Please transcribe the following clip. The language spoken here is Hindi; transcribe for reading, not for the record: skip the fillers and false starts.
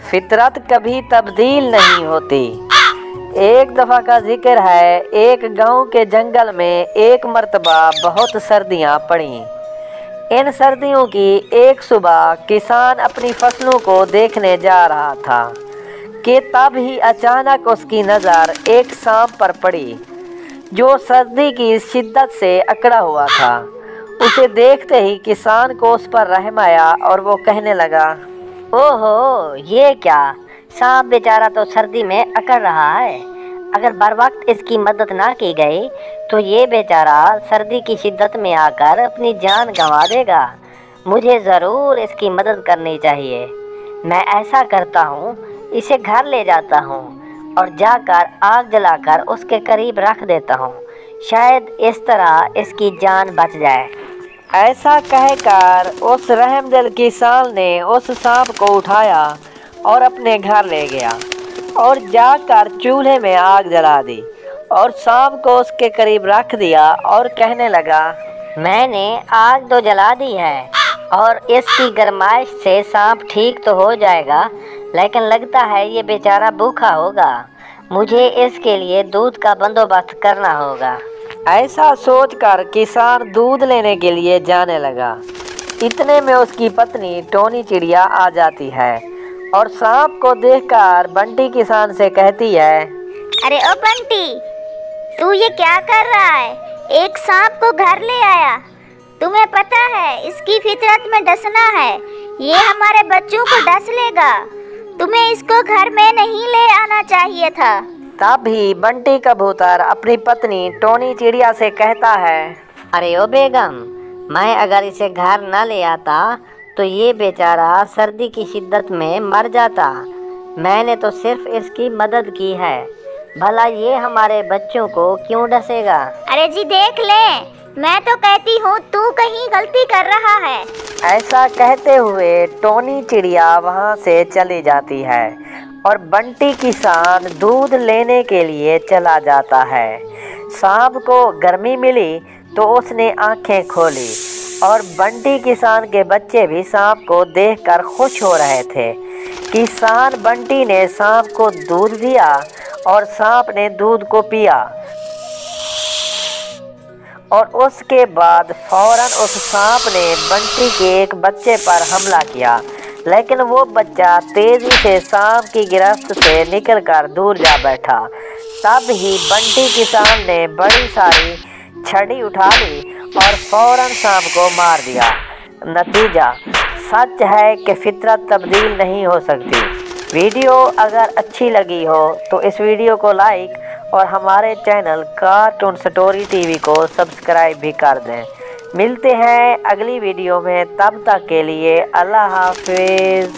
फितरत कभी तब्दील नहीं होती। एक दफ़ा का जिक्र है, एक गांव के जंगल में एक मर्तबा बहुत सर्दियां पड़ीं। इन सर्दियों की एक सुबह किसान अपनी फसलों को देखने जा रहा था कि तब ही अचानक उसकी नज़र एक सांप पर पड़ी जो सर्दी की शिद्दत से अकड़ा हुआ था। उसे देखते ही किसान को उस पर रहम आया और वो कहने लगा, ओहो, ये क्या, सांप बेचारा तो सर्दी में अकड़ रहा है। अगर बर वक्त इसकी मदद ना की गई तो ये बेचारा सर्दी की शिद्दत में आकर अपनी जान गंवा देगा। मुझे ज़रूर इसकी मदद करनी चाहिए। मैं ऐसा करता हूँ, इसे घर ले जाता हूँ और जाकर आग जलाकर उसके करीब रख देता हूँ। शायद इस तरह इसकी जान बच जाए। ऐसा कहकर उस रहमदिल किसान ने उस सांप को उठाया और अपने घर ले गया और जाकर चूल्हे में आग जला दी और सांप को उसके करीब रख दिया और कहने लगा, मैंने आग तो जला दी है और इसकी गरमाइश से सांप ठीक तो हो जाएगा, लेकिन लगता है ये बेचारा भूखा होगा। मुझे इसके लिए दूध का बंदोबस्त करना होगा। ऐसा सोचकर किसान दूध लेने के लिए जाने लगा। इतने में उसकी पत्नी टोनी चिड़िया आ जाती है और सांप को देखकर बंटी किसान से कहती है, अरे ओ बंटी, तू ये क्या कर रहा है? एक सांप को घर ले आया। तुम्हें पता है इसकी फितरत में डसना है, ये हमारे बच्चों को डस लेगा। तुम्हें इसको घर में नहीं ले आना चाहिए था। तभी बंटी कबूतर अपनी पत्नी टोनी चिड़िया से कहता है, अरे ओ बेगम, मैं अगर इसे घर न ले आता तो ये बेचारा सर्दी की शिद्दत में मर जाता। मैंने तो सिर्फ इसकी मदद की है, भला ये हमारे बच्चों को क्यों डसेगा? अरे जी देख ले, मैं तो कहती हूँ तू कहीं गलती कर रहा है। ऐसा कहते हुए टोनी चिड़िया वहाँ से चली जाती है और बंटी किसान दूध लेने के लिए चला जाता है। सांप को गर्मी मिली तो उसने आंखें खोली और बंटी किसान के बच्चे भी सांप को देखकर खुश हो रहे थे। किसान बंटी ने सांप को दूध दिया और सांप ने दूध को पिया और उसके बाद फौरन उस सांप ने बंटी के एक बच्चे पर हमला किया, लेकिन वो बच्चा तेजी से सांप की गिरफ्त से निकलकर दूर जा बैठा। तब ही बंटी किसान ने बड़ी सारी छड़ी उठा ली और फौरन सांप को मार दिया। नतीजा सच है कि फितरत तब्दील नहीं हो सकती। वीडियो अगर अच्छी लगी हो तो इस वीडियो को लाइक और हमारे चैनल कार्टून स्टोरी टीवी को सब्सक्राइब भी कर दें। मिलते हैं अगली वीडियो में, तब तक के लिए अल्लाह हाफिज़।